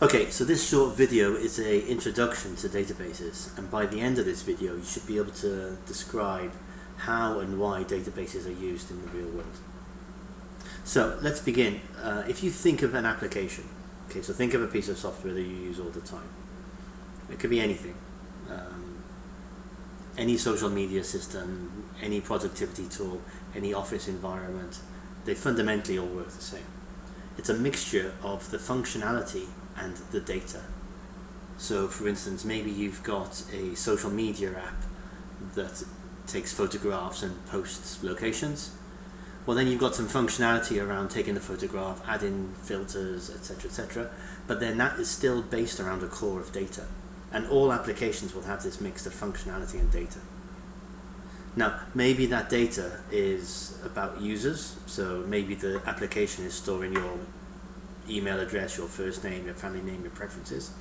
Okay, so this short video is an introduction to databases, and by the end of this video you should be able to describe how and why databases are used in the real world. So let's begin. If you think of an application, okay, so think of a piece of software that you use all the time. It could be anything. Any social media system, any productivity tool, any office environment, they fundamentally all work the same. It's a mixture of the functionality and the data. So for instance, maybe you've got a social media app that takes photographs and posts locations. Well, then you've got some functionality around taking the photograph, adding filters, etc., but then that is still based around a core of data. And all applications will have this mix of functionality and data. Now, maybe that data is about users, so maybe the application is storing your email address, your first name, your family name, your preferences.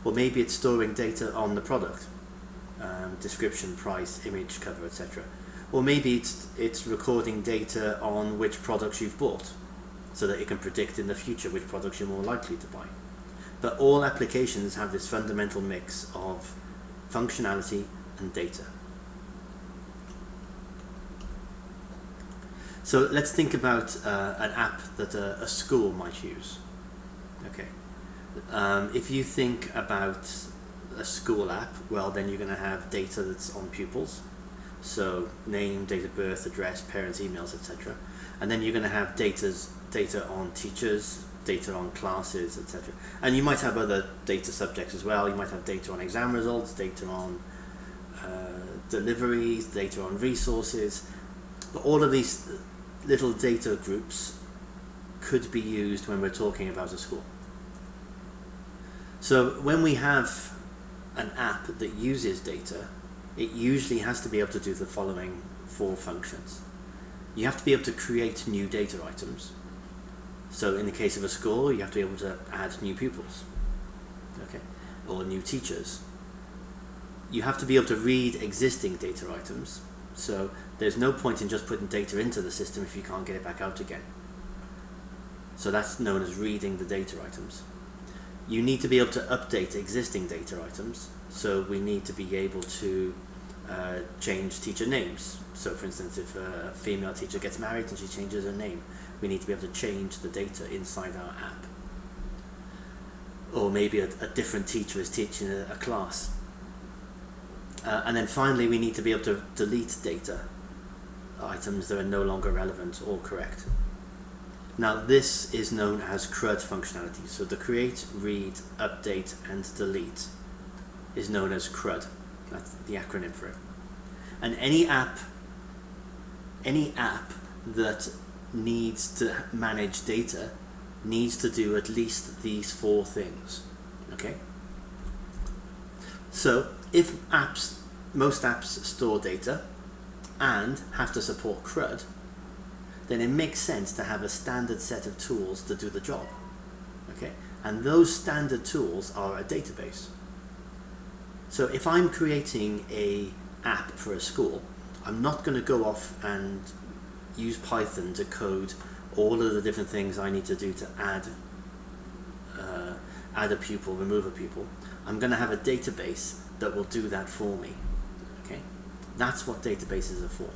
Or maybe it's storing data on the product, description, price, image, cover, etc. Or maybe it's recording data on which products you've bought, so that it can predict in the future which products you're more likely to buy. But all applications have this fundamental mix of functionality and data. So let's think about an app that a school might use. Okay, if you think about a school app, well, then you're going to have data that's on pupils, so name, date of birth, address, parents' emails, etc. And then you're going to have data on teachers, data on classes, etc. And you might have other data subjects as well. You might have data on exam results, data on deliveries, data on resources. But all of these little data groups could be used when we're talking about a school. So when we have an app that uses data, it usually has to be able to do the following 4 functions. You have to be able to create new data items. So in the case of a school, you have to be able to add new pupils, okay, or new teachers. You have to be able to read existing data items. So there's no point in just putting data into the system if you can't get it back out again. So that's known as reading the data items. You need to be able to update existing data items. So we need to be able to change teacher names. So for instance, if a female teacher gets married and she changes her name, we need to be able to change the data inside our app. Or maybe a different teacher is teaching a class. And then finally, we need to be able to delete data items that are no longer relevant or correct. Now, this is known as CRUD functionality. So the create, read, update, and delete is known as CRUD. That's the acronym for it. And any app that needs to manage data needs to do at least these 4 things. Okay? So if most apps store data and have to support CRUD, then it makes sense to have a standard set of tools to do the job. Okay? And those standard tools are a database. So if I'm creating an app for a school, I'm not going to go off and use Python to code all of the different things I need to do to add a pupil, remove a pupil. I'm going to have a database that will do that for me. Okay, that's what databases are for.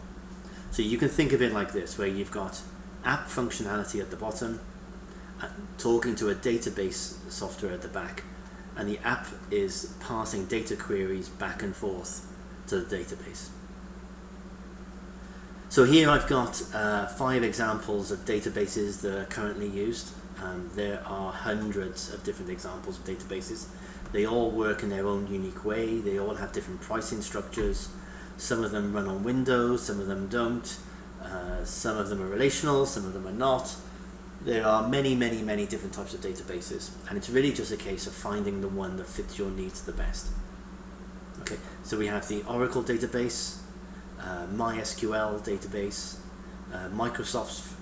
So you can think of it like this, where you've got app functionality at the bottom, talking to a database software at the back, and the app is passing data queries back and forth to the database. So here I've got 5 examples of databases that are currently used. There are hundreds of different examples of databases. They all work in their own unique way. They all have different pricing structures. Some of them run on Windows, some of them don't. Some of them are relational, some of them are not. There are many different types of databases, and it's really just a case of finding the one that fits your needs the best. Okay, so we have the Oracle database, MySQL database, Microsoft's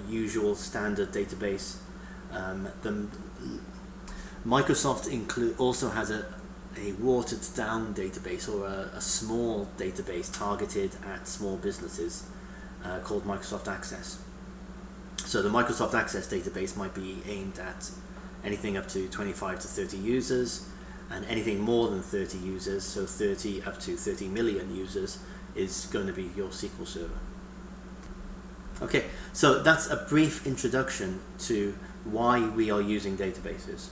usual standard database. Microsoft also has a watered down database, or a small database targeted at small businesses called Microsoft Access. So the Microsoft Access database might be aimed at anything up to 25 to 30 users, and anything more than 30 users, so 30 up to 30 million users, is going to be your SQL Server. Okay, so that's a brief introduction to why we are using databases.